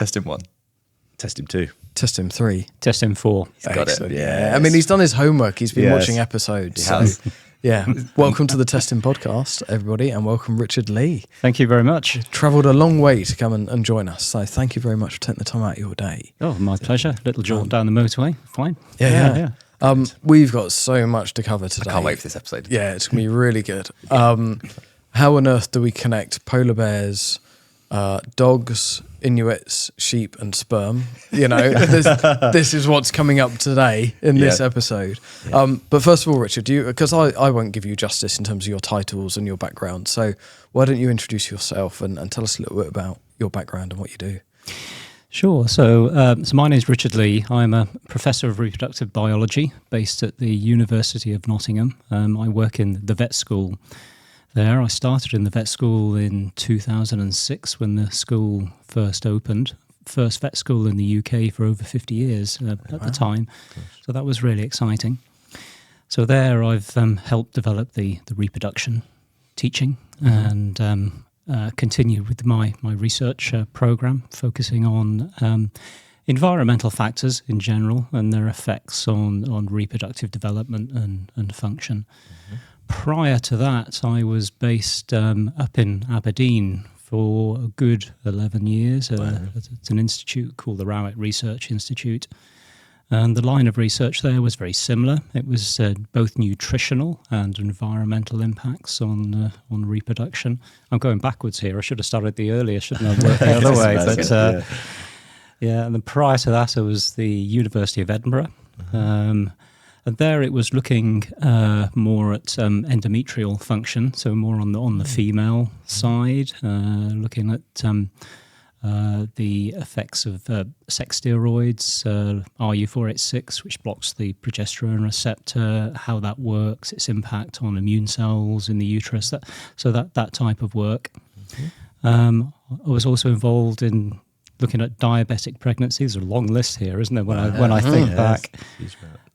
Testing 1. Testhim 2. Testhim 3. Testhim 4. He's got Excellent. it. Yeah. I mean, he's done his homework. He's been watching episodes. He has. Yeah. Welcome to the Testhim podcast, everybody, and welcome Richard Lea. Thank you very much. Travelled a long way to come and join us, so thank you very much for taking the time out of your day. Oh, my pleasure. Little jaunt down the motorway. Fine. Yeah. We've got so much to cover today. I can't wait for this episode. Yeah, it's going to be really good. How on earth do we connect polar bears, dogs, inuits, sheep and sperm? You know, this is what's coming up today in this episode. Yeah. But first of all, Richard, because I won't give you justice in terms of your titles and your background, so why don't you introduce yourself and tell us a little bit about your background and what you do? Sure. So my name is Richard Lea. I'm a Professor of Reproductive Biology based at the University of Nottingham. I work in the vet school there. I started in the vet school in 2006 when the school first opened. First vet school in the UK for over 50 years at the time. So that was really exciting. So there I've helped develop the reproduction teaching and continued with my research program focusing on environmental factors in general and their effects on reproductive development and function. Prior to that, I was based up in Aberdeen for a good 11 years at an institute called the Rowett Research Institute. And the line of research there was very similar. It was both nutritional and environmental impacts on reproduction. I'm going backwards here. I should have started the earlier, shouldn't I? Worked the other way. But and then prior to that, I was the University of Edinburgh. And there it was looking more at endometrial function, so more on the female side, looking at the effects of sex steroids, RU486, which blocks the progesterone receptor, how that works, its impact on immune cells in the uterus, that type of work. I was also involved in looking at diabetic pregnancy. There's a long list here, isn't there, when I think back.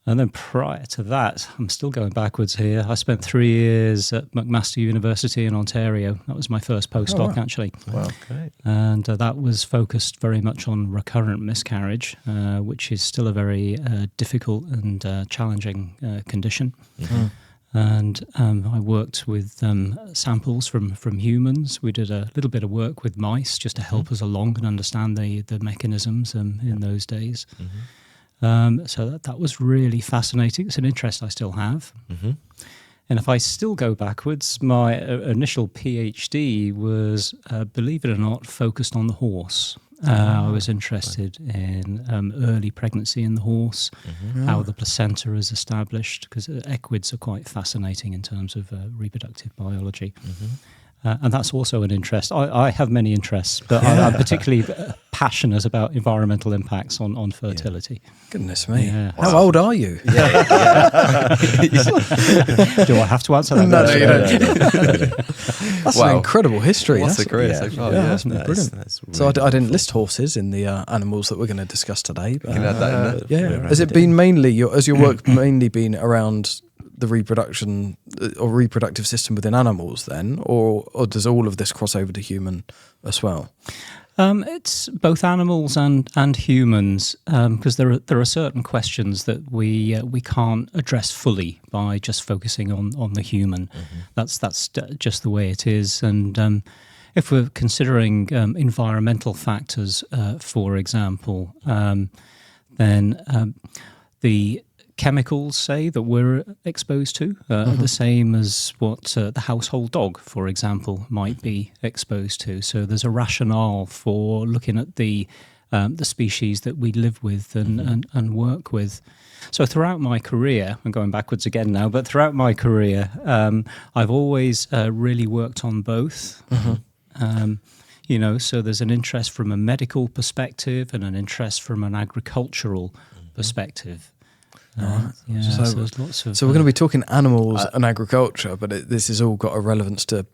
And then prior to that, I'm still going backwards here, I spent 3 years at McMaster University in Ontario. That was my first postdoc, actually. Wow, great. And that was focused very much on recurrent miscarriage, which is still a very difficult and challenging condition. And I worked with samples from humans. We did a little bit of work with mice just to help us along and understand the mechanisms in those days. So that was really fascinating. It's an interest I still have. And if I still go backwards, my initial PhD was, believe it or not, focused on the horse. I was interested in early pregnancy in the horse, how the placenta is established, because equids are quite fascinating in terms of reproductive biology. And that's also an interest. I have many interests, but I'm particularly passionate about environmental impacts on fertility. Goodness me. Yeah. How old are you? Do I have to answer that? No, you don't. That's an incredible history. What's a career so far? Yeah, that's brilliant. That's really I didn't list horses in the animals that we're going to discuss today. But, you can add that in there. Has it been mainly, has your work mainly been around the reproduction or reproductive system within animals then, or does all of this cross over to human as well? It's both animals and humans, because there are certain questions that we can't address fully by just focusing on the human. That's just the way it is. And if we're considering environmental factors, for example, then the chemicals, say, that we're exposed to are the same as what the household dog, for example, might be exposed to. So there's a rationale for looking at the species that we live with and work with. So throughout my career, I'm going backwards again now, but throughout my career, I've always really worked on both. So there's an interest from a medical perspective and an interest from an agricultural perspective. So we're going to be talking animals and agriculture, but this has all got a relevance to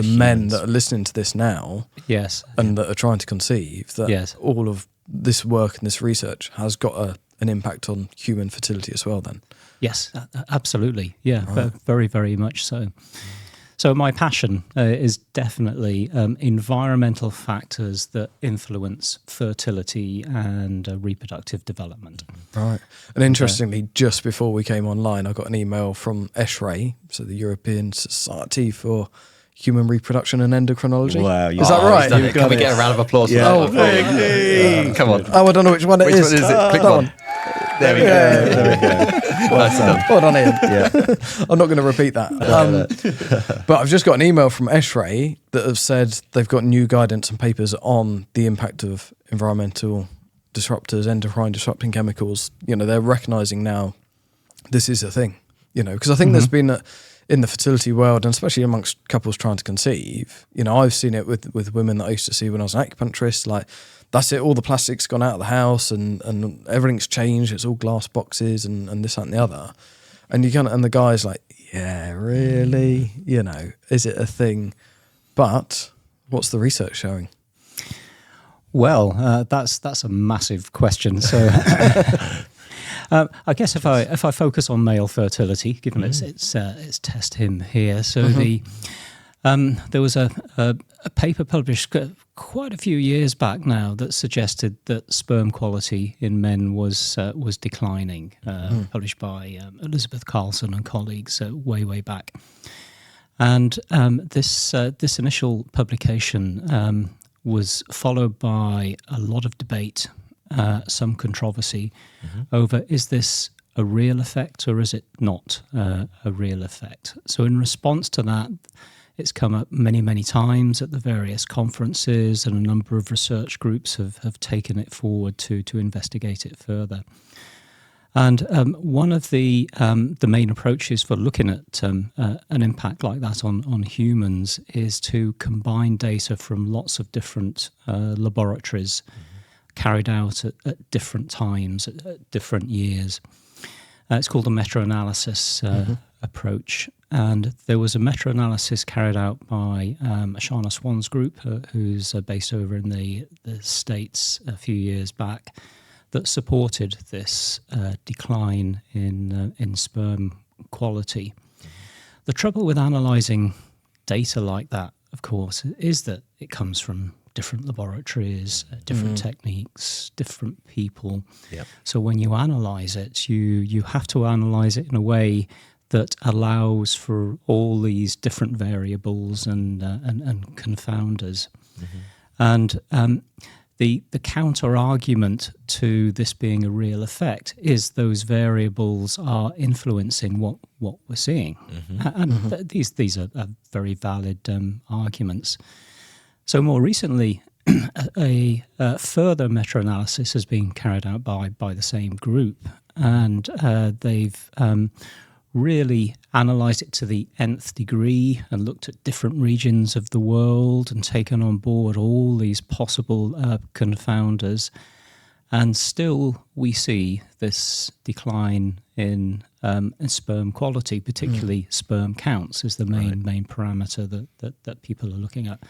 men that are listening to this now, and that are trying to conceive that all of this work and this research has got an impact on human fertility as well. Then, yes, absolutely, very, very much so. So my passion is definitely environmental factors that influence fertility and reproductive development. Right. And interestingly, just before we came online, I got an email from ESHRE, so the European Society for Human Reproduction and Endocrinology. Wow. Is that right? Can we get a round of applause for Oh, that? Come on. Oh, I don't know which one it is. Which one is it? Click that one. There we go. There we go. Well done. Hold on, Ian. Yeah. I'm not going to repeat that. But I've just got an email from ESHRE that have said they've got new guidance and papers on the impact of environmental disruptors, endocrine disrupting chemicals. You know, they're recognising now this is a thing. You know, because I think there's been in the fertility world, and especially amongst couples trying to conceive, you know, I've seen it with women that I used to see when I was an acupuncturist. Like, that's it, all the plastic's gone out of the house and everything's changed. It's all glass boxes and this, that, and the other. And and the guy's like, yeah, really? You know, is it a thing? But what's the research showing? Well, that's a massive question. So I guess if I focus on male fertility, given it's testhim here, so there was a paper published quite a few years back now that suggested that sperm quality in men was declining, published by Elizabeth Carlson and colleagues way back. And this initial publication was followed by a lot of debate, some controversy over, is this a real effect or is it not a real effect? So in response to that, it's come up many times at the various conferences, and a number of research groups have taken it forward to investigate it further. And one of the main approaches for looking at an impact like that on humans is to combine data from lots of different laboratories carried out at different times, at different years. It's called a meta-analysis approach. And there was a meta-analysis carried out by Ashana Swan's group, who's based over in the States a few years back, that supported this decline in sperm quality. The trouble with analysing data like that, of course, is that it comes from different laboratories, different techniques, different people. Yep. So when you analyse it, you have to analyse it in a way that allows for all these different variables and confounders. And the counter argument to this being a real effect is those variables are influencing what we're seeing, and these are very valid arguments. So more recently, a further meta-analysis has been carried out by the same group, and they've really analysed it to the nth degree and looked at different regions of the world and taken on board all these possible confounders. And still we see this decline in sperm quality, particularly sperm counts is the main parameter that people are looking at.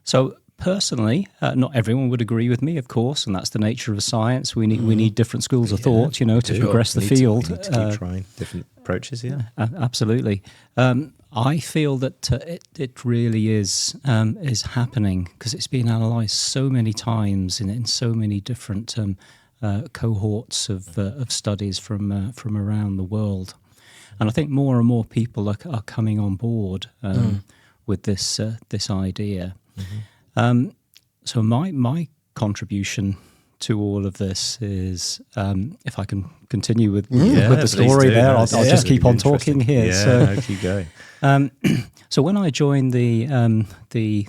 So personally, not everyone would agree with me, of course, and that's the nature of science. We need different schools of thought, to progress the field. We need to keep trying different approaches, Absolutely. I feel that it really is happening because it's been analysed so many times in so many different cohorts of studies from around the world, and I think more and more people are coming on board with this idea. So my contribution to all of this is, if I can continue with the story there, I'll just keep on talking here. Yeah, keep going. So when I joined the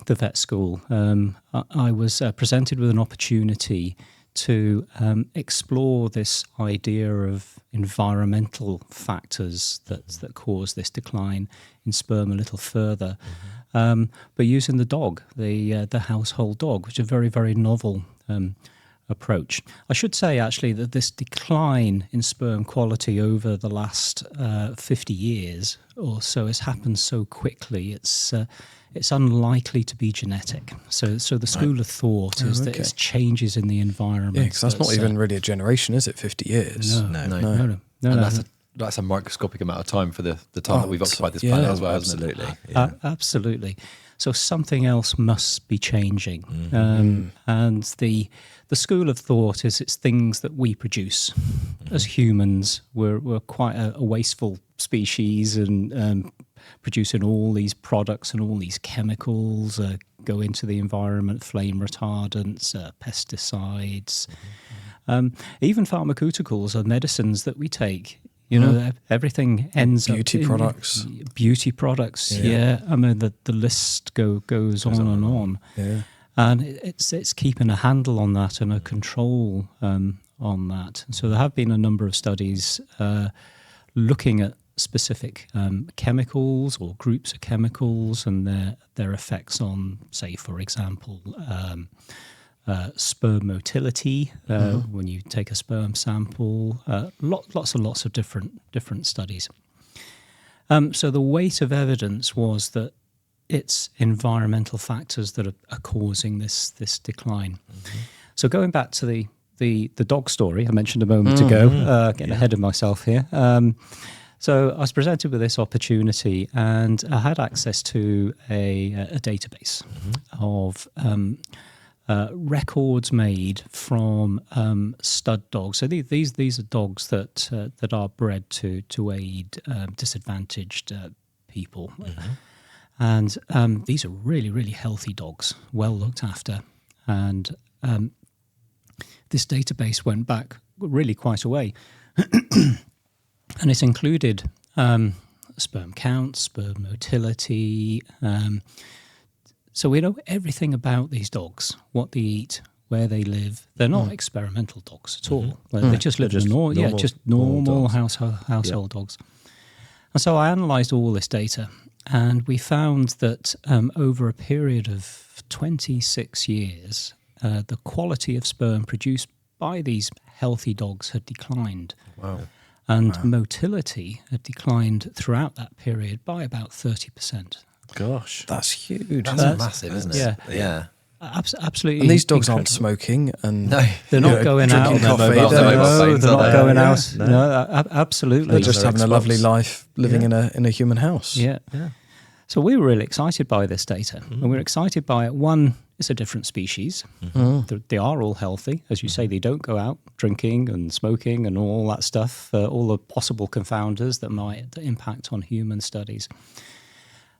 vet school, I was presented with an opportunity to explore this idea of environmental factors that cause this decline in sperm a little further, but using the dog, the household dog, which is a very, very novel approach. I should say actually that this decline in sperm quality over the last 50 years or so has happened so quickly. It's unlikely to be genetic. So the school of thought is that it's changes in the environment. Yeah, because that's not even really a generation, is it? 50 years? No. No. And that's a microscopic amount of time for the time that we've occupied this planet as well, isn't it? Absolutely. Yeah. Absolutely. So something else must be changing. And the school of thought is it's things that we produce. As humans, we're quite a wasteful species, and producing all these products and all these chemicals go into the environment, flame retardants, pesticides, even pharmaceuticals or medicines that we take. You know, everything ends beauty up products. Beauty products, yeah. I mean, the list goes on and on. Yeah. And it's keeping a handle on that and a control on that. So there have been a number of studies looking at specific chemicals or groups of chemicals and their effects on, say, for example, sperm motility, when you take a sperm sample, lots and lots of different studies. So the weight of evidence was that it's environmental factors that are causing this decline. So going back to the dog story I mentioned a moment ago, getting ahead of myself here. So I was presented with this opportunity, and I had access to a database of records made from stud dogs. So these are dogs that are bred to aid disadvantaged people, and these are really, really healthy dogs, well looked after. And this database went back really quite a way, and it's included sperm counts, sperm motility. So we know everything about these dogs, what they eat, where they live. They're not experimental dogs at all. They just live in normal household dogs. And so I analysed all this data, and we found that over a period of 26 years, the quality of sperm produced by these healthy dogs had declined. Wow. And motility had declined throughout that period by about 30%. Gosh. That's huge. That's massive, isn't it? Yeah. Absolutely. And these dogs aren't smoking, and they're not going out. drinking coffee. They're not going out. No. No, absolutely. They're just having a lovely life living in a human house. Yeah. So we were really excited by this data, and we were excited by it. One, it's a different species. They are all healthy. As you say, they don't go out drinking and smoking and all that stuff, all the possible confounders that might impact on human studies.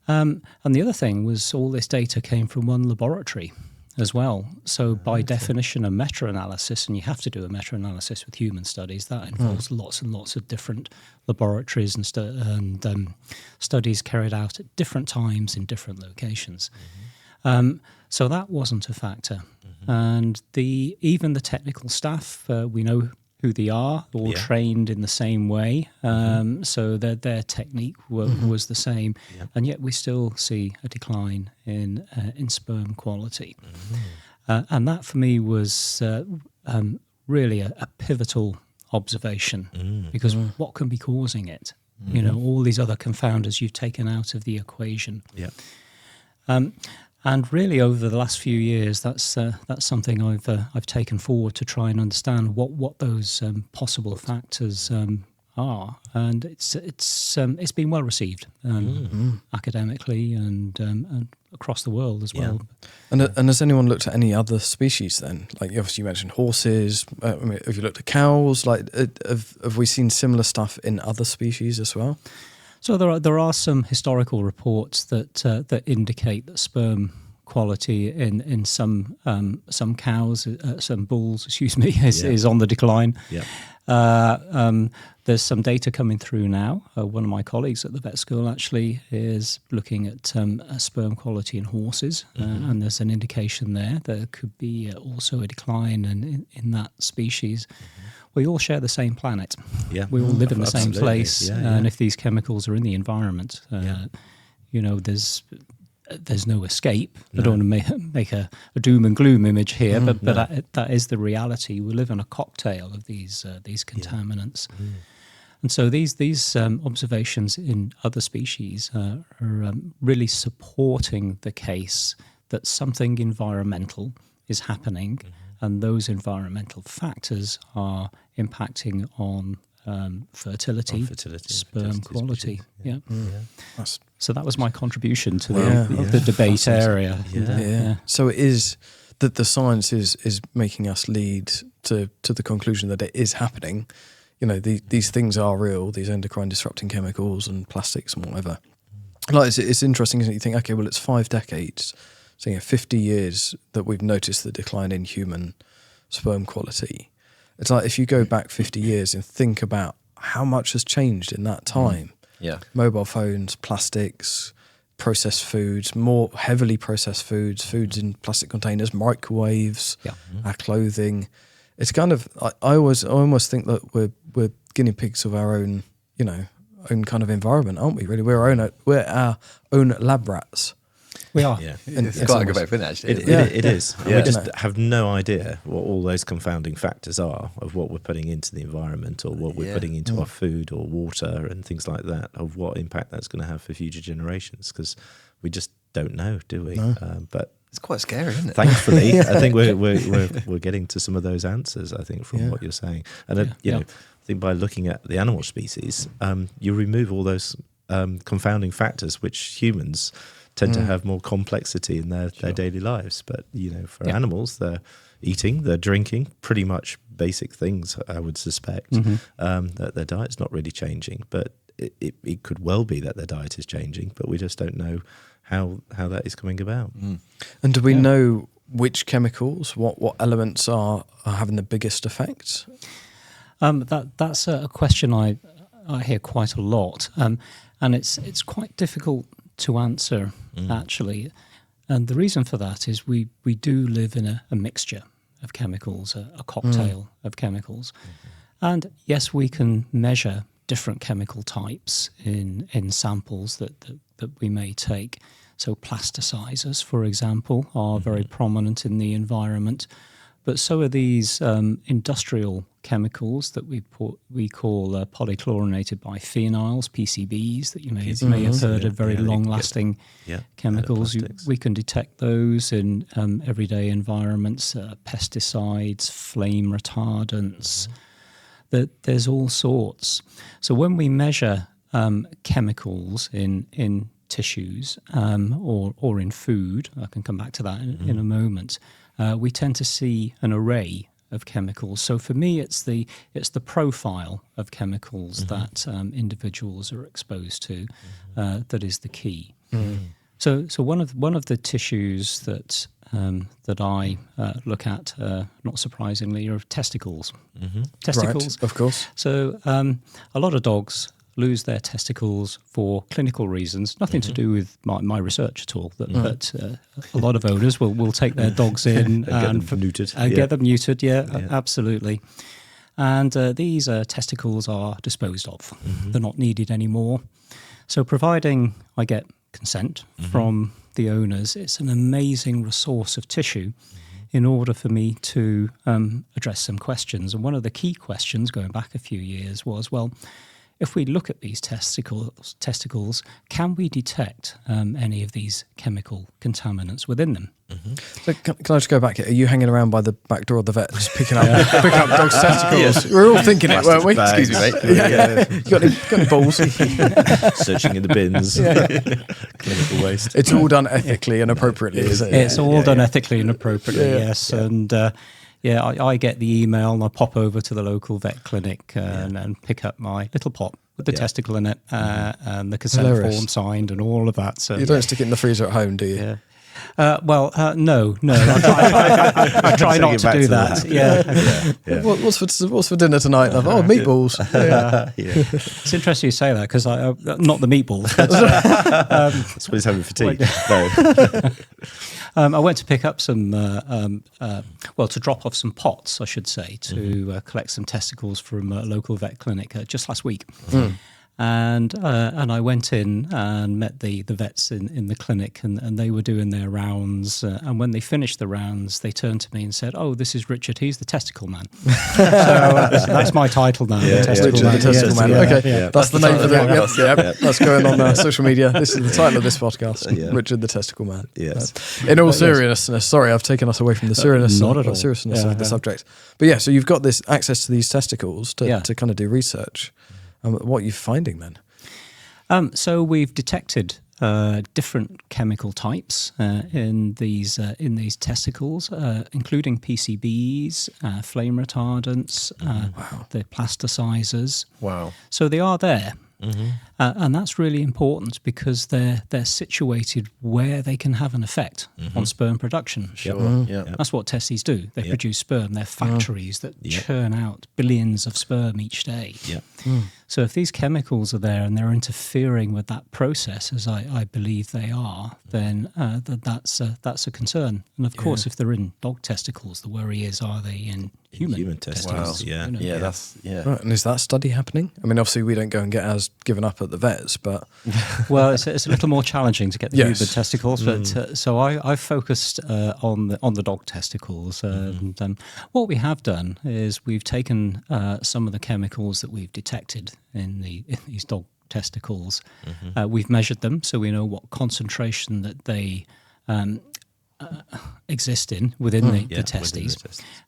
And the other thing was all this data came from one laboratory as well. So by definition, a meta-analysis, and you have to do a meta-analysis with human studies, that involves lots and lots of different laboratories and studies carried out at different times in different locations. So that wasn't a factor. And even the technical staff, we know who they are, all trained in the same way. So their technique was the same. And yet we still see a decline in sperm quality. And that for me was really a pivotal observation, because what can be causing it? You know, all these other confounders you've taken out of the equation. And really, over the last few years, that's something I've taken forward to try and understand what those possible factors are, and it's been well received academically and across the world as well. And has anyone looked at any other species then? Like obviously you mentioned horses. I mean, have you looked at cows? Like have we seen similar stuff in other species as well? So there are some historical reports that indicate that sperm quality in some cows, some bulls, is on the decline. There's some data coming through now. One of my colleagues at the vet school actually is looking at sperm quality in horses, and there's an indication there could be also a decline in that species. We all share the same planet. We all live in the same place, and if these chemicals are in the environment, you know, there's no escape. I don't want to make a doom and gloom image here, but that is the reality. We live in a cocktail of these contaminants. And so these observations in other species are really supporting the case that something environmental is happening, and those environmental factors are impacting on fertility, sperm quality. Yeah. So that was my contribution to the debate area. So it is that the science is making us lead to the conclusion that it is happening. You know, these things are real, these endocrine disrupting chemicals and plastics and whatever. Like it's interesting, isn't it? You think, okay, well, it's 5 decades, so 50 years that we've noticed the decline in human sperm quality. It's like if you go back 50 years and think about how much has changed in that time. Mobile phones, plastics, processed foods, more heavily processed foods in plastic containers, microwaves, our clothing. It's kind of I almost think that we're guinea pigs of our own, own kind of environment, aren't we? Really, we're our own lab rats. We are. Yeah. It's quite a good way of putting it, actually. It is. And we just have no idea what all those confounding factors are of what we're putting into the environment, or what we're putting into our food or water and things like that, of what impact that's going to have for future generations, because we just don't know, do we? No. But it's quite scary, isn't it? Thankfully, I think we're getting to some of those answers, I think, from what you're saying. And I think by looking at the animal species, you remove all those confounding factors which humans tend to have more complexity in their daily lives. But, for animals, they're eating, they're drinking, pretty much basic things, I would suspect, that their diet's not really changing. But it could well be that their diet is changing, but we just don't know how that is coming about. And do we know which chemicals, what elements are having the biggest effect? That's a question I hear quite a lot, and it's quite difficult to answer, actually. And the reason for that is we do live in a mixture of chemicals, a cocktail of chemicals. And yes, we can measure different chemical types in samples that we may take. So plasticizers, for example, are very prominent in the environment. But so are these industrial chemicals that we call polychlorinated biphenyls, PCBs, that you may have heard of, very long-lasting chemicals. We can detect those in everyday environments, pesticides, flame retardants. There's all sorts. So when we measure chemicals in tissues or in food, I can come back to that in a moment, we tend to see an array of chemicals. So for me, it's the profile of chemicals that individuals are exposed to that is the key. So one of the tissues that I look at, not surprisingly, are testicles. Testicles, right, of course. So a lot of dogs lose their testicles for clinical reasons, nothing to do with my research at all, but a lot of owners will take their dogs in and get them neutered. Get them neutered, absolutely. And these testicles are disposed of. They're not needed anymore. So providing I get consent from the owners, it's an amazing resource of tissue in order for me to address some questions. And one of the key questions going back a few years was, well, if we look at these testicles, can we detect any of these chemical contaminants within them? So can I just go back? Are you hanging around by the back door of the vet, just picking up dogs' testicles? We're all thinking it, weren't we? Excuse me, mate. You got any balls? Searching in the bins, clinical waste. It's all done ethically and appropriately, isn't it? It's all done ethically and appropriately, yes. And I get the email and I pop over to the local vet clinic and pick up my little pot with the testicle in it and the consent form signed and all of that. So you don't stick it in the freezer at home, do you? Yeah. No. I try not to do that. Yeah. What's for dinner tonight? Meatballs. It's interesting you say that because not the meatballs. But, that's what he's having for tea. I went to pick up some, to drop off some pots, I should say, to collect some testicles from a local vet clinic just last week. And I went in and met the vets in the clinic, and they were doing their rounds. And when they finished the rounds, they turned to me and said, "Oh, this is Richard. He's the testicle man." So that's my title now. Yeah, the testicle Richard, man. the testicle man. Yeah, Okay, yeah. that's the name for the podcast. Yep. That's going on social media. This is the title of this podcast. Yeah. Richard, the testicle man. Yes. In all seriousness, sorry, I've taken us away from the seriousness, Not at all. seriousness Yeah, of the yeah. subject. But yeah, so you've got this access to these testicles to Yeah. kind of do research. What are you finding then? So we've detected different chemical types in these testicles, including PCBs, flame retardants, the plasticizers. Wow. So they are there. And that's really important because they're situated where they can have an effect on sperm production. Sure. Yeah. That's what testes do. They produce sperm. They're factories that churn out billions of sperm each day. Yeah. So if these chemicals are there and they're interfering with that process, as I believe they are, then that's a concern. And of course, if they're in dog testicles, the worry is, are they in human testicles? Wow. Yeah. You know? Yeah, that's Right, and is that study happening? I mean, obviously we don't go and get ours given up at the vets, but Well, it's a little more challenging to get the Yes. human testicles, but so I focused on the dog testicles. And what we have done is we've taken some of the chemicals that we've detected in these dog testicles. We've measured them, so we know what concentration that they exist in within the testes.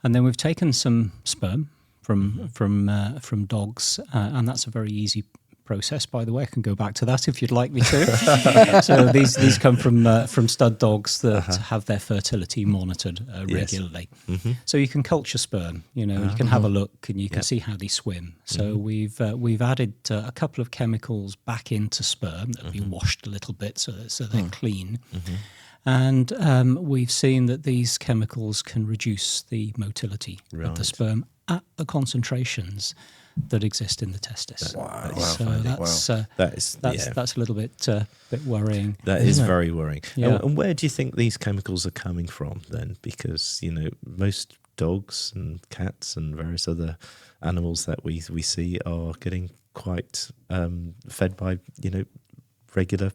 And then we've taken some sperm from dogs, and that's a very easy process, by the way. I can go back to that if you'd like me to. So these come from stud dogs that have their fertility monitored regularly. So you can culture sperm. You can have a look and you can see how they swim. So we've added a couple of chemicals back into sperm that have been washed a little bit so they're clean. And we've seen that these chemicals can reduce the motility of the sperm at the concentrations that exist in the testis. Wow. So that's a little bit worrying. That is very worrying. Yeah. And where do you think these chemicals are coming from then? Because, most dogs and cats and various other animals that we see are getting quite fed by, regular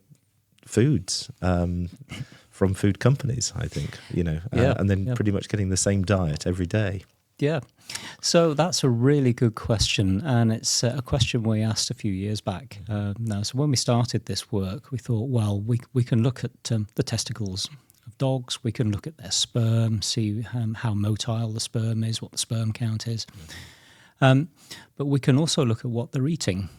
foods from food companies, I think, and then pretty much getting the same diet every day. Yeah. So that's a really good question. And it's a question we asked a few years back now. So when we started this work, we thought, well, we can look at the testicles of dogs. We can look at their sperm, see how motile the sperm is, what the sperm count is. But we can also look at what they're eating.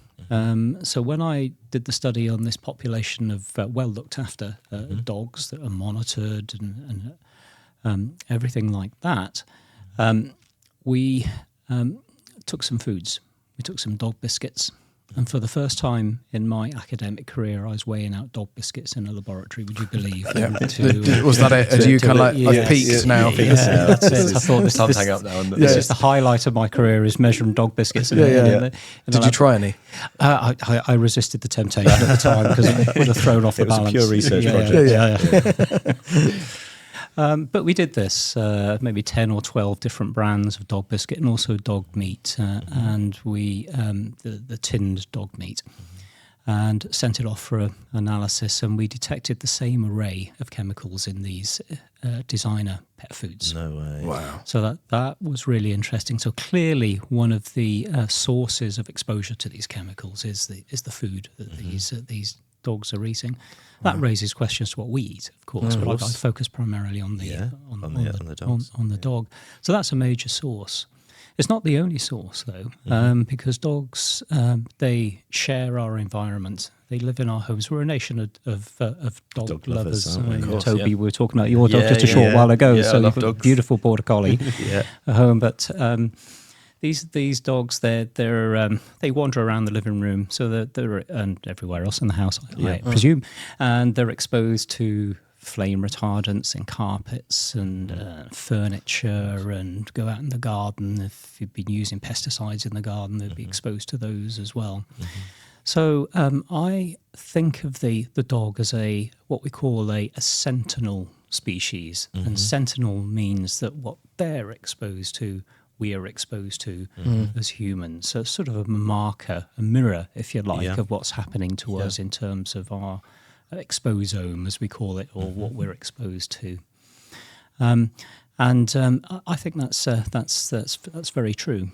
So when I did the study on this population of well looked after dogs that are monitored and everything like that, we took some foods. We took some dog biscuits. And for the first time in my academic career, I was weighing out dog biscuits in a laboratory, would you believe? Was that it? As you kind of like, I've peaked now? Yeah, that's it. I thought Time's hang up now. this is the highlight of my career, is measuring dog biscuits. Did you try any? I resisted the temptation at the time because it would have thrown off the balance. It was a pure research project. Yeah. But we did this, maybe 10 or 12 different brands of dog biscuit and also dog meat, and we the tinned dog meat, and sent it off for analysis, and we detected the same array of chemicals in these designer pet foods. No way. Wow. So that was really interesting. So clearly one of the sources of exposure to these chemicals is the food that these dogs are eating. That raises questions to what we eat, of course, but I focus primarily on the dog. So that's a major source. It's not the only source, though, because dogs, they share our environment. They live in our homes. We're a nation of dog lovers. Toby, we were talking about your dog just a short while ago. Yeah, so I love you've got a dogs. beautiful border collie at home. But these dogs, they wander around the living room, so they're and everywhere else in the house, I presume, and they're exposed to flame retardants in carpets and furniture, and go out in the garden. If you've been using pesticides in the garden, they'd be exposed to those as well. So I think of the dog as what we call a sentinel species, and sentinel means that what they're exposed to, we are exposed to as humans. So it's sort of a marker, a mirror, if you like, of what's happening to us in terms of our exposome, as we call it, or what we're exposed to. I think that's very true.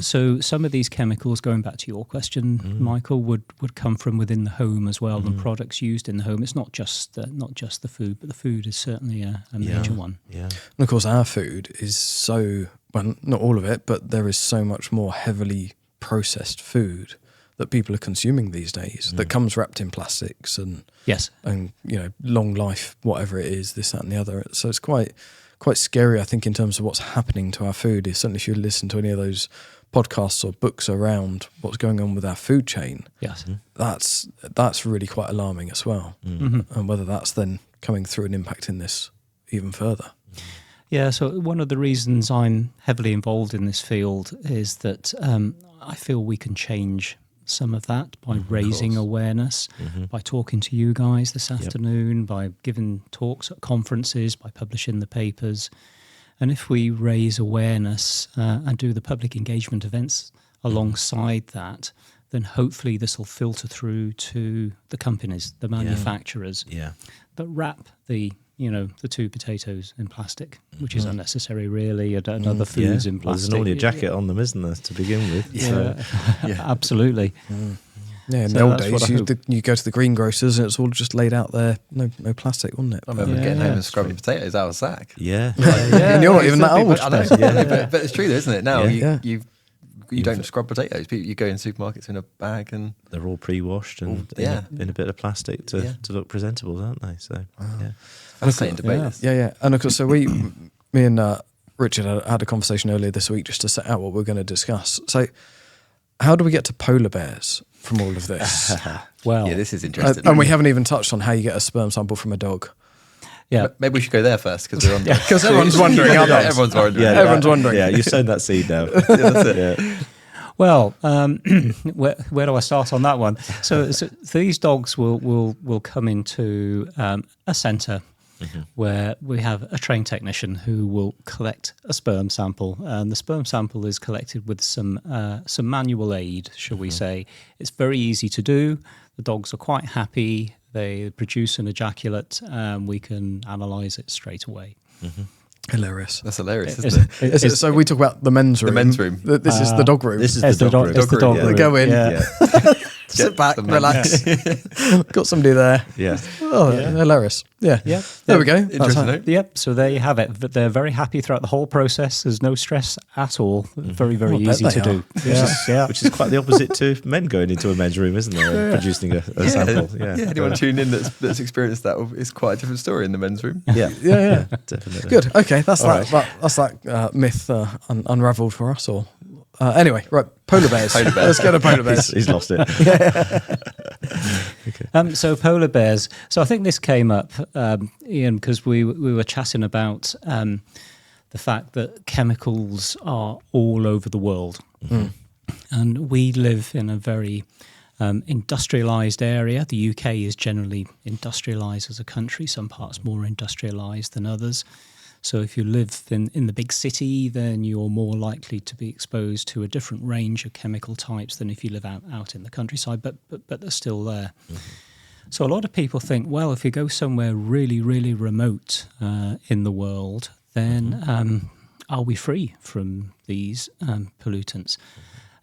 So some of these chemicals, going back to your question, Michael, would come from within the home as well, and products used in the home. It's not just the food, but the food is certainly a major one. Yeah. And of course, our food is so, well, not all of it, but there is so much more heavily processed food that people are consuming these days that comes wrapped in plastics and long life, whatever it is, this, that, and the other. So it's quite scary, I think, in terms of what's happening to our food. Is certainly if you listen to any of those podcasts or books around what's going on with our food chain, that's really quite alarming as well. And whether that's then coming through and impacting this even further. Yeah, so one of the reasons I'm heavily involved in this field is that I feel we can change some of that by raising awareness, by talking to you guys this afternoon, by giving talks at conferences, by publishing the papers. And if we raise awareness and do the public engagement events alongside that, then hopefully this will filter through to the companies, the manufacturers that wrap the two potatoes in plastic, which is unnecessary, really, and other foods in plastic. Well, there's normally a jacket on them, isn't there, to begin with? Absolutely. Yeah, in the old days, you go to the greengrocers and it's all just laid out there, no plastic, wasn't it? I remember getting home and scrubbing potatoes out of a sack. And you're not even that old. I know, but it's true, though, isn't it? Now you don't scrub potatoes. You go in supermarkets in a bag and they're all pre-washed and in a bit of plastic to look presentable, aren't they? So fascinating debate. And of course, so me and Richard had a conversation earlier this week just to set out what we're going to discuss. So how do we get to polar bears from all of this? Well, this is interesting. And we haven't even touched on how you get a sperm sample from a dog. Yeah, maybe we should go there first because we're on. Because everyone's wondering. Everyone's wondering. Everyone's wondering. Yeah, you sowed that seed now. That's it. Well, where do I start on that one? So these dogs will come into a centre where we have a trained technician who will collect a sperm sample, and the sperm sample is collected with some manual aid, shall we say. It's very easy to do. The dogs are quite happy. They produce an ejaculate, and we can analyse it straight away. Hilarious. That's hilarious, isn't it? So we talk about the men's room. The men's room. This is the dog room. This is the dog room. It's the dog room. Go in. Sit back, relax. Got somebody there. Yeah. Hilarious. Yeah. There we go. Interesting. Yep. So there you have it. But they're very happy throughout the whole process. There's no stress at all. Very, very easy to do. Which is quite the opposite to men going into a men's room, isn't there? Producing a sample. Anyone tuned in that's experienced that is quite a different story in the men's room. Yeah. Definitely. Good. Okay. That's that myth unravelled for us all. Anyway, right, polar bears. Let's go to polar bears. He's lost it. Okay. So polar bears. So I think this came up, Ian, because we were chatting about the fact that chemicals are all over the world. And we live in a very industrialised area. The UK is generally industrialised as a country, some parts more industrialised than others. So if you live in the big city, then you're more likely to be exposed to a different range of chemical types than if you live out in the countryside, but they're still there. So a lot of people think, well, if you go somewhere really, really remote in the world, then are we free from these pollutants?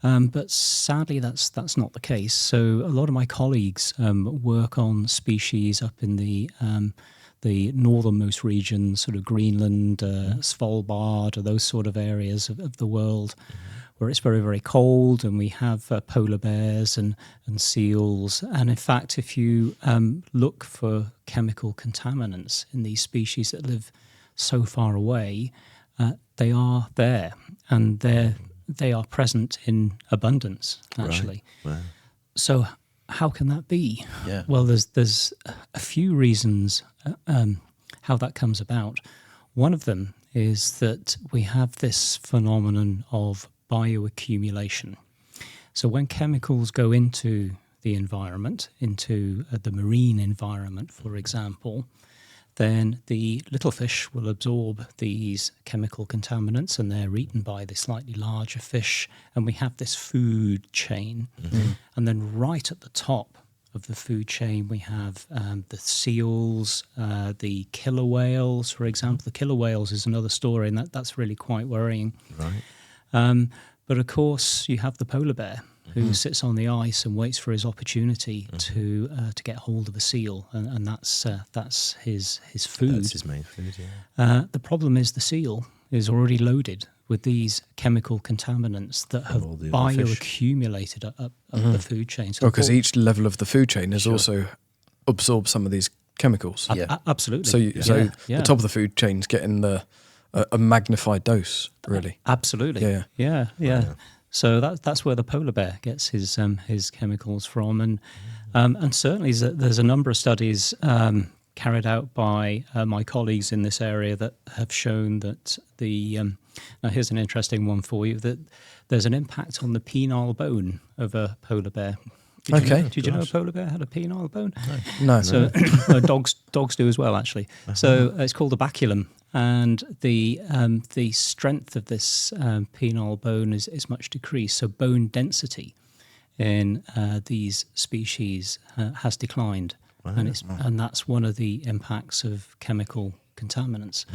But sadly, that's not the case. So a lot of my colleagues work on species up in the northernmost regions, sort of Greenland, Svalbard, or those sort of areas of the world where it's very, very cold, and we have polar bears and seals. And in fact, if you look for chemical contaminants in these species that live so far away, they are there, and they are present in abundance, actually. Right. So how can that be? Yeah. Well, there's a few reasons how that comes about. One of them is that we have this phenomenon of bioaccumulation. So when chemicals go into the environment, into the marine environment, for example, then the little fish will absorb these chemical contaminants and they're eaten by the slightly larger fish, and we have this food chain. And then right at the top of the food chain we have the seals, the killer whales, for example. The killer whales is another story, and that's really quite worrying. Right. But of course you have the polar bear, who sits on the ice and waits for his opportunity to get hold of a seal, and that's his food. That's his main food. Yeah. The problem is the seal is already loaded with these chemical contaminants that have all the other fish. bioaccumulated up the food chain. So because each level of the food chain has also absorbed some of these chemicals. Absolutely. So the top of the food chain's getting a magnified dose, really. Absolutely. Yeah. So that's where the polar bear gets his chemicals from, and certainly there's a number of studies carried out by my colleagues in this area that have shown that now here's an interesting one for you, that there's an impact on the penile bone of a polar bear. Did you know a polar bear had a penile bone? No. So dogs do as well, actually. So it's called a baculum. And the strength of this penile bone is much decreased. So bone density in these species has declined, and that's one of the impacts of chemical contaminants.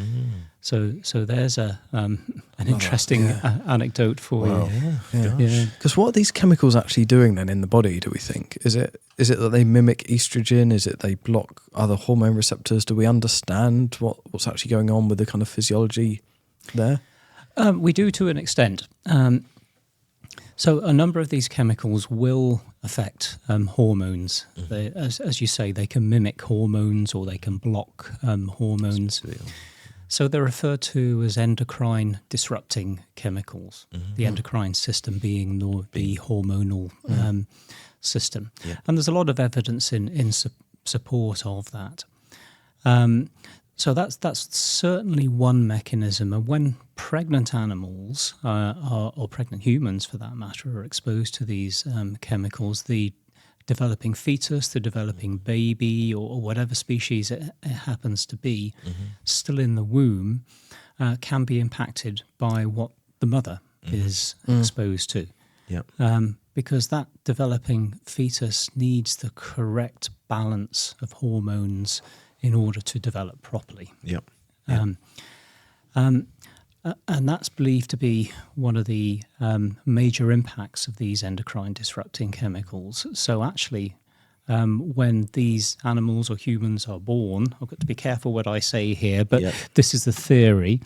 So there's an interesting anecdote for you. Because what are these chemicals actually doing then in the body, do we think? Is it that they mimic estrogen? Is it they block other hormone receptors? Do we understand what's actually going on with the kind of physiology there? We do, to an extent. So a number of these chemicals will affect hormones. They, as you say, they can mimic hormones or they can block hormones. So they're referred to as endocrine disrupting chemicals, the endocrine system being the hormonal system. And there's a lot of evidence in support of that. So that's certainly one mechanism. And when pregnant animals, or pregnant humans for that matter, are exposed to these chemicals, the developing fetus, the developing baby, or whatever species it happens to be, still in the womb, can be impacted by what the mother is exposed to. Because that developing fetus needs the correct balance of hormones in order to develop properly. And that's believed to be one of the major impacts of these endocrine disrupting chemicals. So actually, when these animals or humans are born, I've got to be careful what I say here, but this is the theory.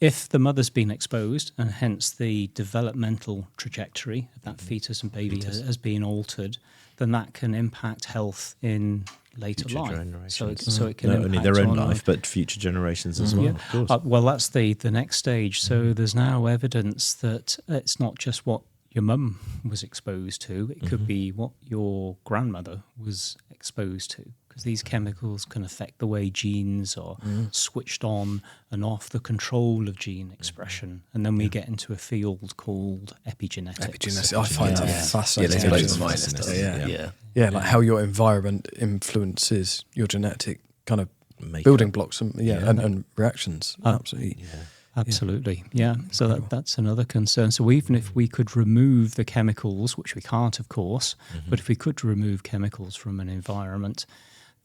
If the mother's been exposed, and hence the developmental trajectory of that fetus and baby has been altered, then that can impact health in later life. So it can not impact only their own on life, but future generations as well. Of course. Well, that's the next stage. So there's now evidence that it's not just what your mum was exposed to, it could be what your grandmother was exposed to, because these chemicals can affect the way genes are switched on and off, the control of gene expression. And then we get into a field called epigenetics. I find that fascinating. Like how your environment influences your genetic kind of building blocks and reactions. Absolutely. So that's another concern. So even if we could remove the chemicals, which we can't, of course, but if we could remove chemicals from an environment,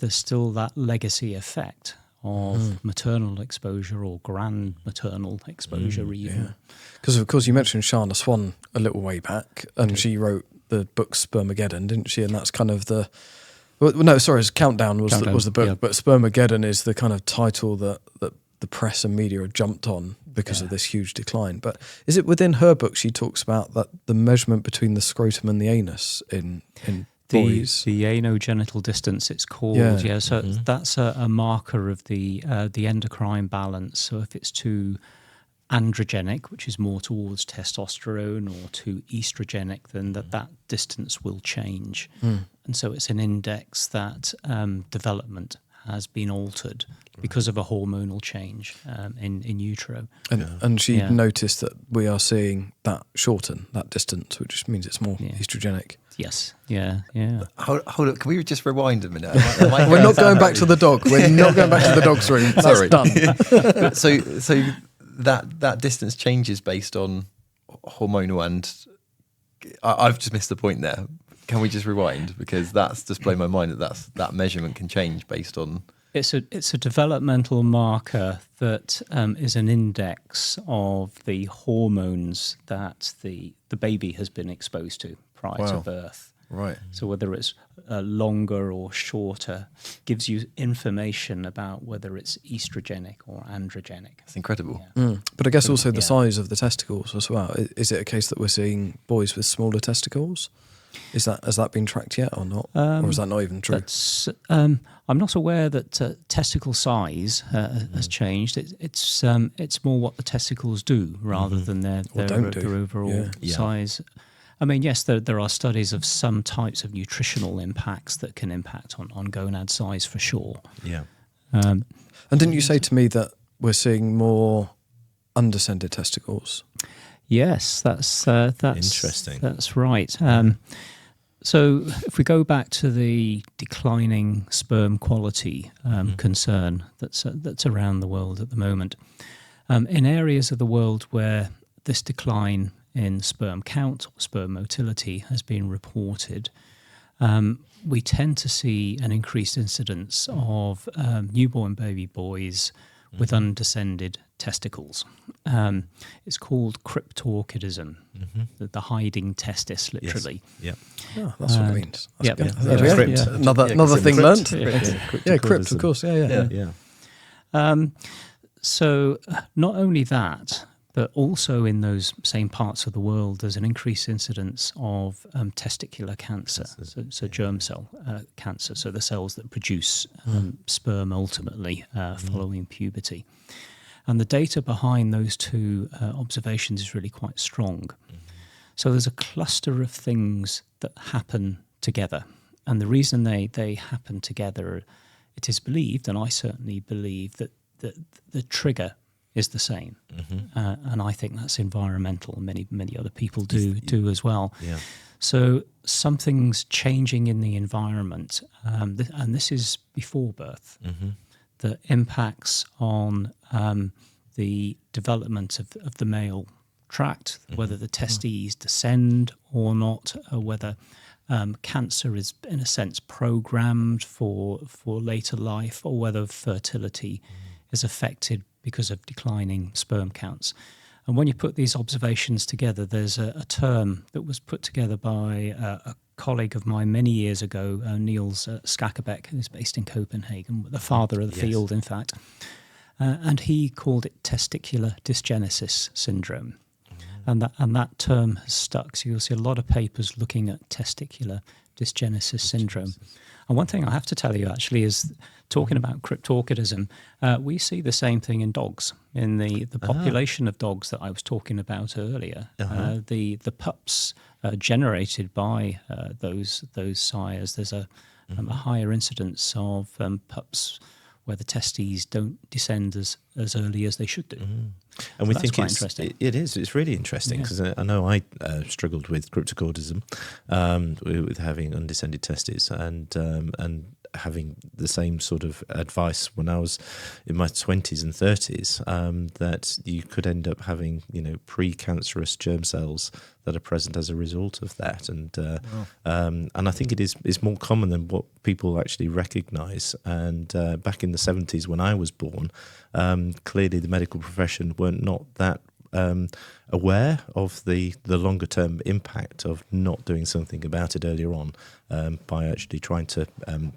there's still that legacy effect of maternal exposure or grandmaternal exposure even. Because, of course, you mentioned Shana Swan a little way back, and she wrote the book Spermageddon, didn't she? And that's kind of the... Well, no, sorry, Countdown was the book, but Spermageddon is the kind of title that the press and media have jumped on because of this huge decline. But is it within her book she talks about that the measurement between the scrotum and the anus in boys? The anogenital distance, it's called. So that's a marker of the endocrine balance. So if it's too androgenic, which is more towards testosterone, or too estrogenic, then that distance will change. And so it's an index that development has been altered because of a hormonal change in utero. And she noticed that we are seeing that shorten, that distance, which means it's more estrogenic. Yes, yeah. Hold up, can we just rewind a minute? We're not going back to the dog. We're not going back to the dog's room. That's Sorry. done. So that distance changes based on hormonal, and I've just missed the point there. Can we just rewind, because that's just blown my mind that measurement can change based on. It's a developmental marker that is an index of the hormones that the baby has been exposed to prior to birth. Right. So whether it's longer or shorter gives you information about whether it's estrogenic or androgenic. It's incredible. Yeah. But I guess also the size of the testicles as well. Is it a case that we're seeing boys with smaller testicles? Has that been tracked yet or not? Or is that not even true? I'm not aware that testicle size has changed. It's more what the testicles do rather than their overall size. I mean, yes, there are studies of some types of nutritional impacts that can impact on gonad size for sure. Yeah. And didn't you say to me that we're seeing more undescended testicles? Yes, that's interesting. That's right. So if we go back to the declining sperm quality concern that's around the world at the moment, in areas of the world where this decline in sperm count or sperm motility has been reported, we tend to see an increased incidence of newborn baby boys with undescended testicles. It's called cryptorchidism, the hiding testis, literally. Yes. Yeah. Oh, that's what it means. Crypt. Another thing learnt. Crypt, of course. Yeah. So not only that, but also in those same parts of the world, there's an increased incidence of testicular cancer, so germ cell cancer, so the cells that produce sperm ultimately following puberty. And the data behind those two observations is really quite strong. So there's a cluster of things that happen together. And the reason they happen together, it is believed, and I certainly believe, that the trigger is the same. And I think that's environmental, and many other people do as well. Yeah. So something's changing in the environment, and this is before birth, that impacts on the development of the male tract, whether the testes descend or not, or whether cancer is, in a sense, programmed for later life, or whether fertility is affected because of declining sperm counts. And when you put these observations together, there's a term that was put together by a colleague of mine many years ago, Niels Skakkebeck, who's based in Copenhagen, the father of the field, in fact. And he called it testicular dysgenesis syndrome. And that term has stuck. So you'll see a lot of papers looking at testicular dysgenesis syndrome. And one thing I have to tell you, actually, is talking about cryptorchidism, we see the same thing in dogs. In the population of dogs that I was talking about earlier, the pups generated by those sires, there's a higher incidence of pups where the testes don't descend as early as they should do. And we so think it's really interesting, because I know I struggled with cryptorchidism, with having undescended testes, and having the same sort of advice when I was in my 20s and 30s, that you could end up having, precancerous germ cells that are present as a result of that, and I think it's more common than what people actually recognise. And back in the 70s, when I was born, clearly the medical profession weren't not that aware of the longer term impact of not doing something about it earlier on, by actually trying to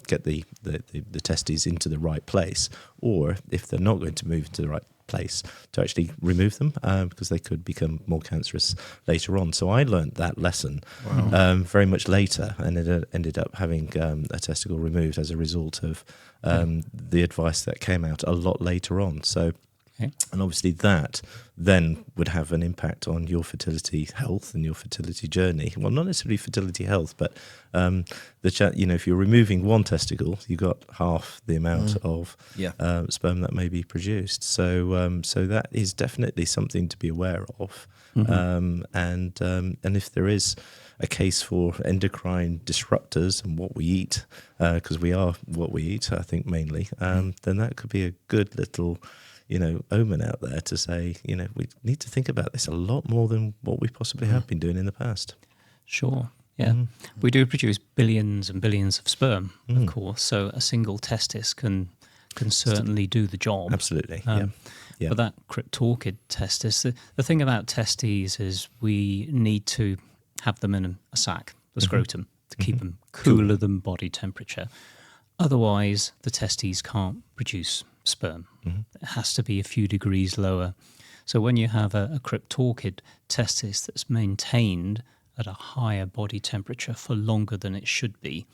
get the testes into the right place, or if they're not going to move to the right place, to actually remove them, because they could become more cancerous later on. So I learned that lesson very much later, and it ended up having a testicle removed as a result of the advice that came out a lot later on. So And obviously that then would have an impact on your fertility health and your fertility journey. Well, not necessarily fertility health, but if you're removing one testicle, you've got half the amount of sperm that may be produced. So that is definitely something to be aware of. And if there is a case for endocrine disruptors and what we eat, because we are what we eat, I think mainly, then that could be a good little omen out there to say, we need to think about this a lot more than what we possibly have been doing in the past. Sure. Yeah. We do produce billions and billions of sperm, of course, so a single testis can certainly do the job. Absolutely. But that cryptorchid testis, the thing about testes is we need to have them in a sac, the scrotum, to keep them cooler than body temperature. Otherwise, the testes can't produce sperm. It has to be a few degrees lower. So when you have a cryptorchid testis that's maintained at a higher body temperature for longer than it should be,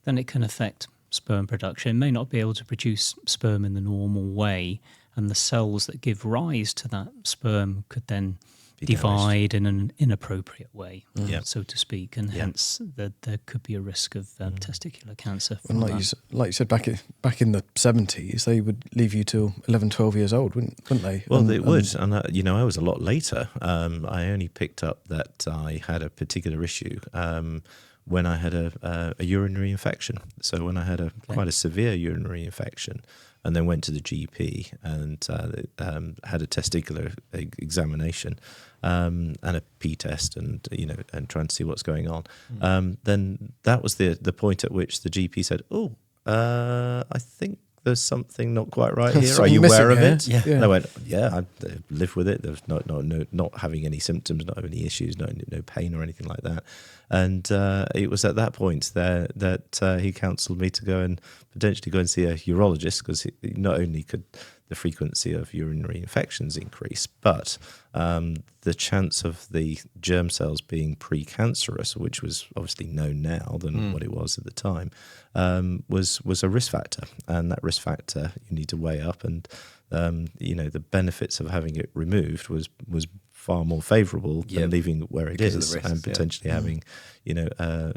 then it can affect sperm production. It may not be able to produce sperm in the normal way, and the cells that give rise to that sperm could then divide in an inappropriate way, so to speak, and hence there could be a risk of testicular cancer. And like you said, back in the 70s, they would leave you till 11, 12 years old, wouldn't they? Well, they would, and I was a lot later. I only picked up that I had a particular issue when I had a urinary infection. So when I had quite a severe urinary infection, and then went to the GP and had a testicular examination and a P test, and trying to see what's going on. Then that was the point at which the GP said, I think there's something not quite right here. Are you aware of it? Yeah. And I went, I live with it. There's not having any symptoms, not having any issues, no pain or anything like that. And it was at that point there that he counselled me to potentially go and see a urologist, because not only could the frequency of urinary infections increase, but the chance of the germ cells being precancerous, which was obviously known now than what it was at the time, was a risk factor, and that risk factor you need to weigh up, and the benefits of having it removed was far more favourable than leaving it where it is, and potentially having a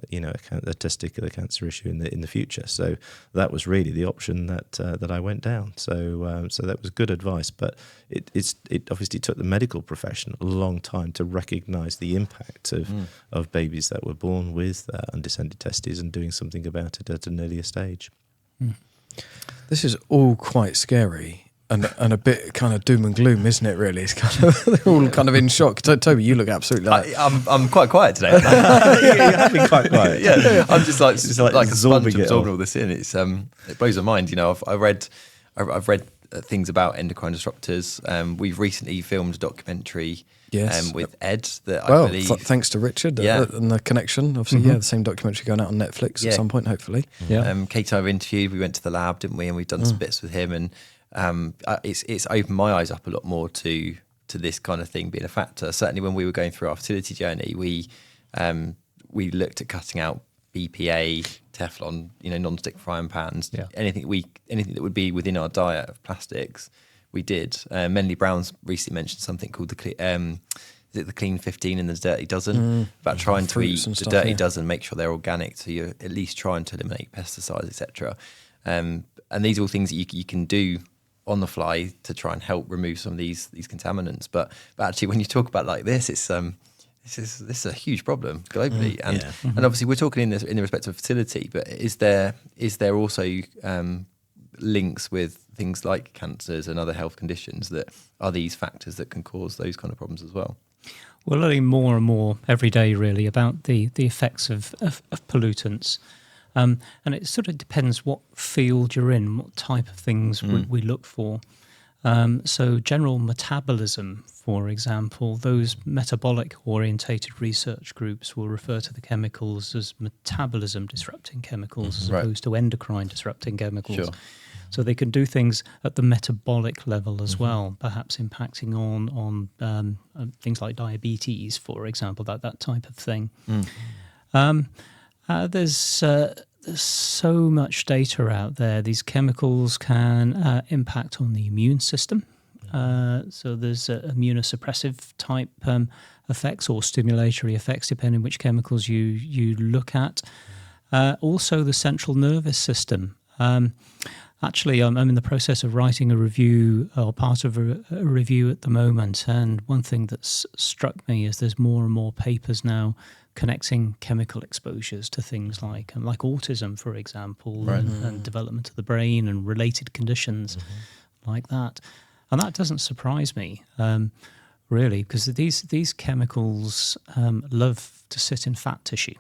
testicular cancer issue in the future. So that was really the option that I went down. So that was good advice, but it obviously took the medical profession a long time to recognise the impact of babies that were born with undescended testes, and doing something about it at an earlier stage. This is all quite scary. And a bit kind of doom and gloom, isn't it? Really, it's kind of they're all kind of in shock. Toby, you look absolutely like I'm quite quiet today. You're having quite quiet. I'm just like a sponge absorbing all all this in. It blows my mind. I've read things about endocrine disruptors. We've recently filmed a documentary. With Ed, that I believe. Thanks to Richard and the connection. Obviously, the same documentary going out on Netflix at some point, hopefully. Kate and I interviewed. We went to the lab, didn't we? And we've done some bits with him, and it's opened my eyes up a lot more to this kind of thing being a factor. Certainly, when we were going through our fertility journey, we looked at cutting out BPA, Teflon, non-stick frying pans, anything that would be within our diet of plastics. We did. Mendy Brown's recently mentioned something called the Clean 15 and the Dirty Dozen, about trying to eat the Dirty Dozen, make sure they're organic, so you're at least trying to eliminate pesticides, etc. And these are all things that you can do on the fly to try and help remove some of these contaminants. But actually, when you talk about like this, this is a huge problem globally, and obviously we're talking in the respect of fertility. But is there also links with things like cancers and other health conditions that are these factors that can cause those kind of problems as well? We're learning more and more every day, really, about the effects of pollutants. And it sort of depends what field you're in, what type of things we look for. So general metabolism, for example, those metabolic-orientated research groups will refer to the chemicals as metabolism-disrupting chemicals as opposed to endocrine-disrupting chemicals. Sure. So they can do things at the metabolic level as well, perhaps impacting on things like diabetes, for example, that type of thing. There's so much data out there. These chemicals can impact on the immune system. So there's immunosuppressive type effects or stimulatory effects, depending which chemicals you look at. Also, the central nervous system. Actually, I'm in the process of writing a review, or part of a review at the moment. And one thing that's struck me is there's more and more papers now connecting chemical exposures to things like autism, for example, and development of the brain and related conditions like that. And that doesn't surprise me, really, because these chemicals love to sit in fat tissue.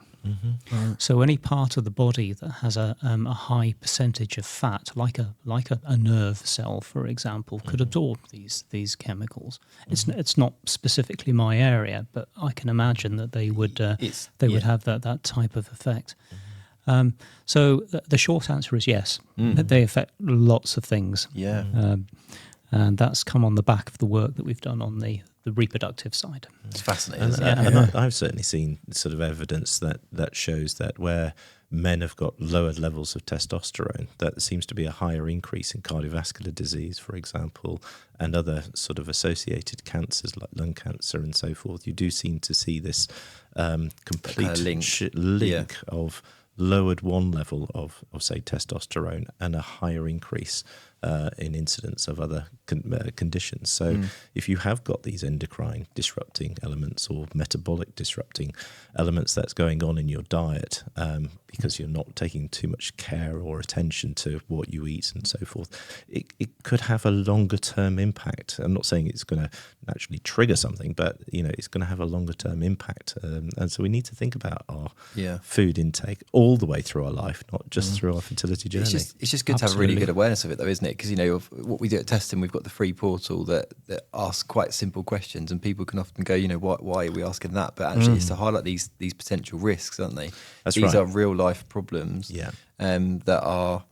So any part of the body that has a high percentage of fat, like a nerve cell, for example, could absorb these chemicals. It's not specifically my area, but I can imagine that they would would have that type of effect. So the short answer is yes. They affect lots of things. And that's come on the back of the work that we've done on the reproductive side. It's fascinating. And I've certainly seen sort of evidence that shows that where men have got lower levels of testosterone, that seems to be a higher increase in cardiovascular disease, for example, and other sort of associated cancers like lung cancer and so forth. You do seem to see this complete link of lowered one level of say, testosterone and a higher increase in incidence of other conditions. So if you have got these endocrine disrupting elements or metabolic disrupting elements that's going on in your diet, because you're not taking too much care or attention to what you eat and so forth, it could have a longer term impact. I'm not saying it's going to naturally trigger something, but it's going to have a longer term impact. And so we need to think about our food intake all the way through our life, not just through our fertility journey. It's just good to have a really good awareness of it, though, isn't it? Because of what we do at testhim, we've got the free portal that asks quite simple questions, and people can often go, why are we asking that? But actually, it's to highlight these potential risks, aren't they? These are real life problems that are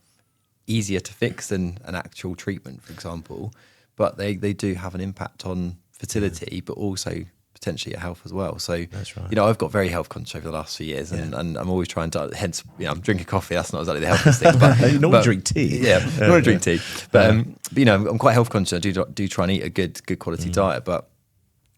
easier to fix than an actual treatment, for example. But they do have an impact on fertility, but also potentially your health as well. So, that's right. I've got very health conscious over the last few years, and I'm always trying to, hence, I'm drinking coffee. That's not exactly the healthiest thing. But you normally drink tea. Yeah, I want to drink tea. But, I'm quite health conscious. I do try and eat a good quality diet. But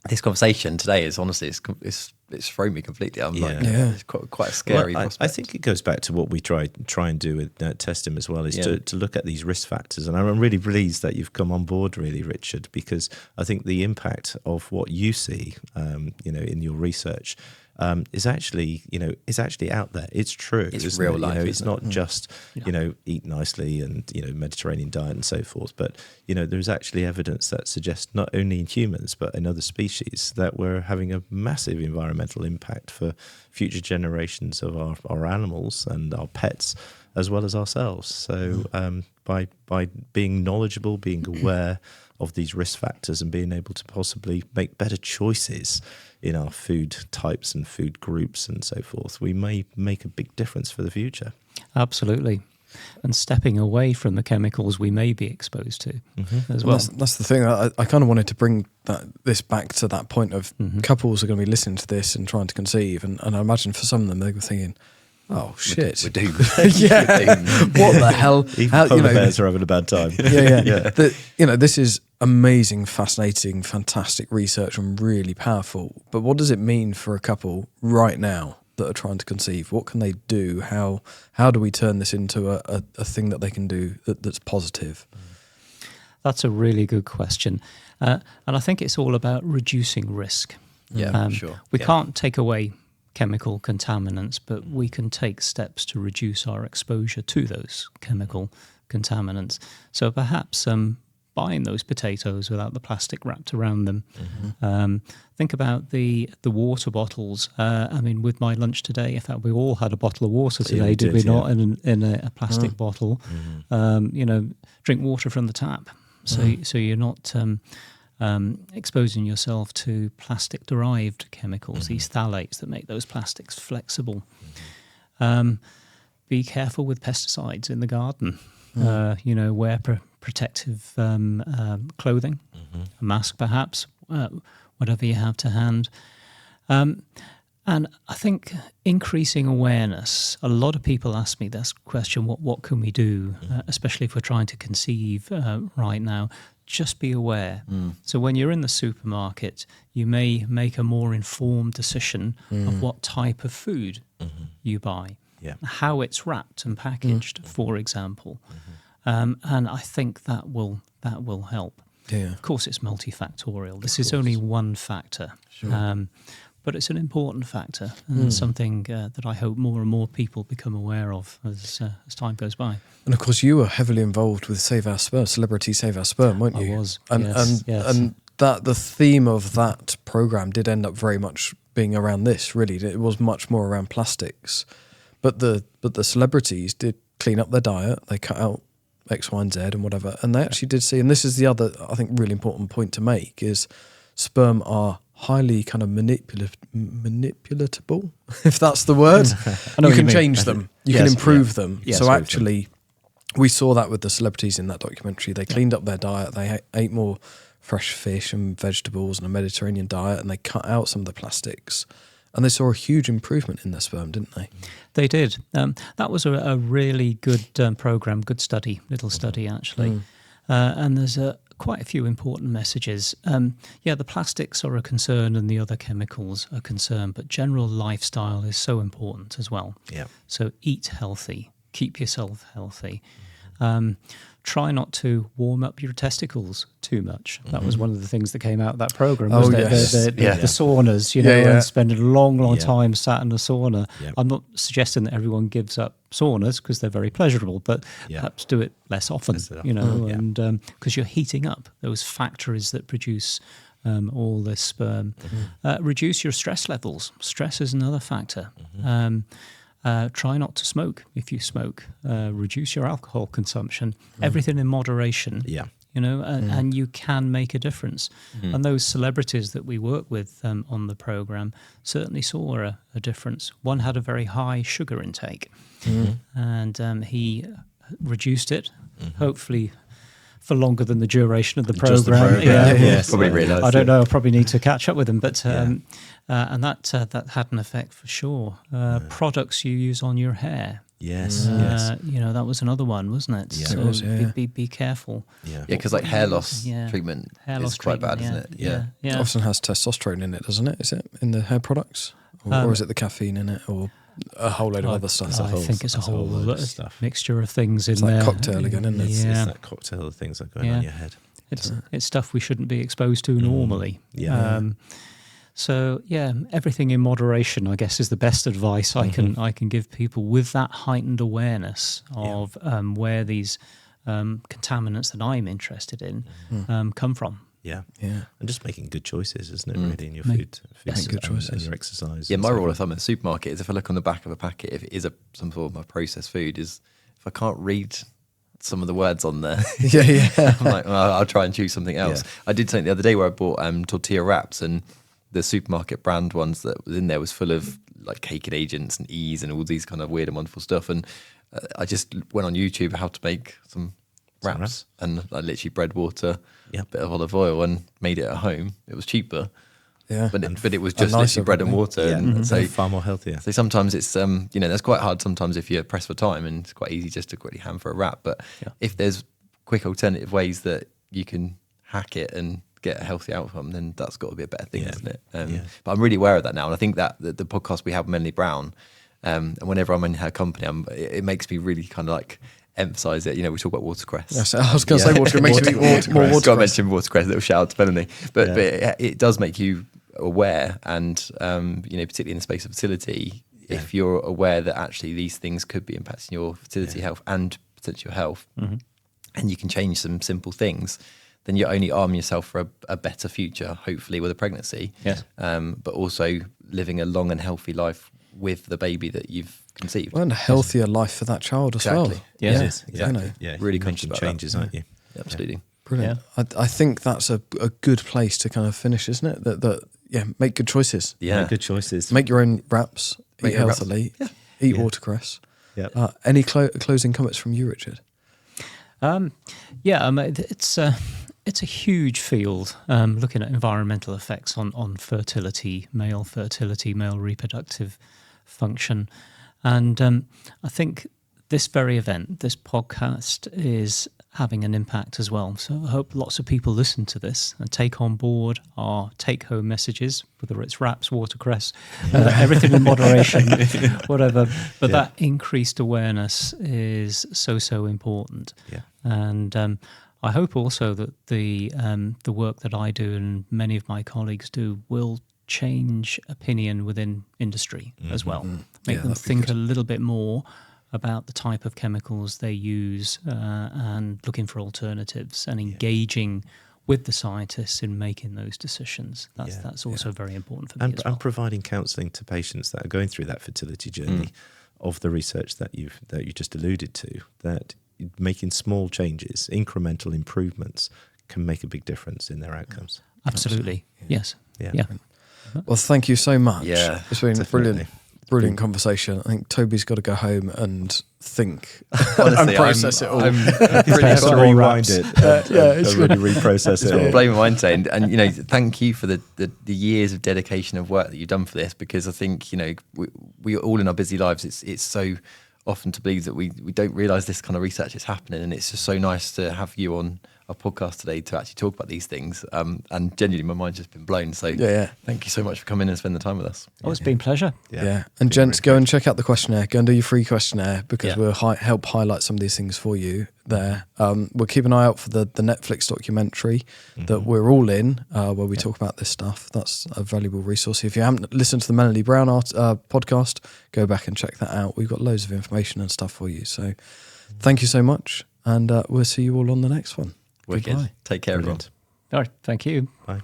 this conversation today is honestly, it's thrown me completely. I'm it's quite a scary prospect. I think it goes back to what we try and do with testhim as well, is to look at these risk factors. And I'm really pleased that you've come on board, really, Richard, because I think the impact of what you see, in your research, is actually out there. It's true. It's real life. It's not just eat nicely and Mediterranean diet and so forth, but there's actually evidence that suggests not only in humans but in other species that we're having a massive environmental impact for future generations of our animals and our pets as well as ourselves. So by being knowledgeable, being aware of these risk factors and being able to possibly make better choices in our food types and food groups and so forth, we may make a big difference for the future. Absolutely. And stepping away from the chemicals we may be exposed to as well. That's the thing. I kind of wanted to bring this back to that point of couples are going to be listening to this and trying to conceive. And I imagine for some of them, they were thinking, oh, shit. We're doomed. What the hell? Even polar bears are having a bad time. This is amazing, fascinating, fantastic research and really powerful. But what does it mean for a couple right now that are trying to conceive? What can they do? How do we turn this into a thing that they can do that's positive? That's a really good question. And I think it's all about reducing risk. Sure. We can't take away chemical contaminants, but we can take steps to reduce our exposure to those chemical contaminants. So perhaps buying those potatoes without the plastic wrapped around them. Think about the water bottles. With my lunch today, in fact, we all had a bottle of water today, did we not? In a plastic bottle. Drink water from the tap. So you're not exposing yourself to plastic-derived chemicals, these phthalates that make those plastics flexible. Be careful with pesticides in the garden. Wear protective clothing, a mask perhaps, whatever you have to hand. And I think increasing awareness, a lot of people ask me this question, what can we do, especially if we're trying to conceive right now, just be aware. So when you're in the supermarket, you may make a more informed decision of what type of food you buy, how it's wrapped and packaged, for example. And I think that will help. Yeah. Of course, it's multifactorial. This is only one factor. Sure. But it's an important factor and something that I hope more and more people become aware of as time goes by. And of course, you were heavily involved with Save Our Sperm, Celebrity Save Our Sperm, weren't you? I was, yes. And that the theme of that programme did end up very much being around this, really. It was much more around plastics. But the celebrities did clean up their diet. They cut out X, Y, and Z and whatever. And they actually did see, and this is the other, I think, really important point to make, is sperm are highly kind of manipulatable, if that's the word. You can change them. You can improve them. So actually, we saw that with the celebrities in that documentary. They cleaned up their diet. They ate more fresh fish and vegetables and a Mediterranean diet, and they cut out some of the plastics. And they saw a huge improvement in their sperm, didn't they? They did. That was a really good programme, good study, little study actually. And there's quite a few important messages. The plastics are a concern and the other chemicals are a concern, but general lifestyle is so important as well. Yeah. So eat healthy, keep yourself healthy. Try not to warm up your testicles too much. That was one of the things that came out of that programme, wasn't it? The saunas, and spending a long time sat in a sauna. Yeah. I'm not suggesting that everyone gives up saunas because they're very pleasurable, but perhaps do it less often, and because you're heating up those factories that produce all this sperm. Reduce your stress levels. Stress is another factor. Try not to smoke if you smoke. Reduce your alcohol consumption. Everything in moderation. Yeah. And you can make a difference. And those celebrities that we work with on the programme certainly saw a difference. One had a very high sugar intake, and he reduced it, hopefully for longer than the duration of the programme. Probably realised. I don't know. I probably need to catch up with him, but and that had an effect for sure. Products you use on your hair. Yes. That was another one, wasn't it? Yeah, so it was, be careful. Because like hair loss treatment is quite bad, isn't it? Yeah. It often has testosterone in it, doesn't it? Is it in the hair products, or is it the caffeine in it, or a whole load of other stuff? I think it's a whole lot of stuff, mixture of things in there. It's like cocktail again, isn't it? It's that cocktail of things that are going on your head. It's stuff we shouldn't be exposed to normally. So everything in moderation, I guess, is the best advice I can give people with that heightened awareness of where these contaminants that I'm interested in come from. Yeah. And just making good choices, isn't it, really, in your food Make good choices. and your exercise. Yeah, my rule of thumb in the supermarket is if I look on the back of a packet, if it is some sort of processed food, is if I can't read some of the words on there, I'm like, well, I'll try and choose something else. I did something the other day where I bought tortilla wraps, and the supermarket brand ones that was in there was full of like caking agents and E's and all these kind of weird and wonderful stuff. And I just went on YouTube how to make some wraps, and I literally bread, water, a bit of olive oil, and made it at home. It was cheaper. Yeah, but it was just literally bread and water, and so far more healthier. So sometimes it's that's quite hard. Sometimes if you're pressed for time, and it's quite easy just to quickly ham for a wrap. But if there's quick alternative ways that you can hack it and get a healthy outcome, then that's got to be a better thing, isn't it? But I'm really aware of that now, and I think that the podcast we have with Melanie Brown, and whenever I'm in her company, it makes me really kind of like emphasise it. We talk about watercress. Yes, I was going to say water. It makes you eat more watercress. Got to mention watercress. Little shout out to Melanie, but it does make you aware, and particularly in the space of fertility, if you're aware that actually these things could be impacting your fertility health and potential health, and you can change some simple things, then you're only arming yourself for a better future, hopefully with a pregnancy. Yes. But also living a long and healthy life with the baby that you've conceived. Well, and a healthier life for that child as well. Yeah, exactly. Really conscious about changes, that. Aren't you? Absolutely. Brilliant. I think that's a good place to kind of finish, isn't it? That make good choices. Yeah, make good choices. Make your own wraps. Eat healthily. Eat watercress. Yeah. Any closing comments from you, Richard? It's a huge field looking at environmental effects on fertility, male reproductive function. And I think this very event, this podcast, is having an impact as well. So I hope lots of people listen to this and take on board our take-home messages, whether it's wraps, watercress, everything in moderation, whatever. But that increased awareness is so important. Yeah. And I hope also that the work that I do and many of my colleagues do will change opinion within industry as well. Make them think a little bit more about the type of chemicals they use and looking for alternatives and engaging with the scientists in making those decisions. That's also very important for me as well. And providing counselling to patients that are going through that fertility journey of the research that you just alluded to, that making small changes, incremental improvements can make a big difference in their outcomes. Absolutely. Yes. Yeah. Well, thank you so much. Yeah, it's been definitely. Brilliant conversation. I think Toby's got to go home and think Honestly, and process it all. I'm Really pretty sort of rewind it. it's really reprocess it. It's blowing my mind today. And you know, thank you for the years of dedication of work that you've done for this, because I think, you know, we all in our busy lives, it's so often to believe that we don't realise this kind of research is happening, and it's just so nice to have you on our podcast today to actually talk about these things. And genuinely, my mind's just been blown. So thank you so much for coming and spending the time with us. Oh, it's been a pleasure. Yeah. And gents, go and check out the questionnaire. Go and do your free questionnaire, because we'll help highlight some of these things for you there. We'll keep an eye out for the Netflix documentary that we're all in, where we talk about this stuff. That's a valuable resource. If you haven't listened to the Melanie Brown podcast, go back and check that out. We've got loads of information and stuff for you. So thank you so much. And we'll see you all on the next one. Wicked. Goodbye. Take care, everyone. All right. Thank you. Bye.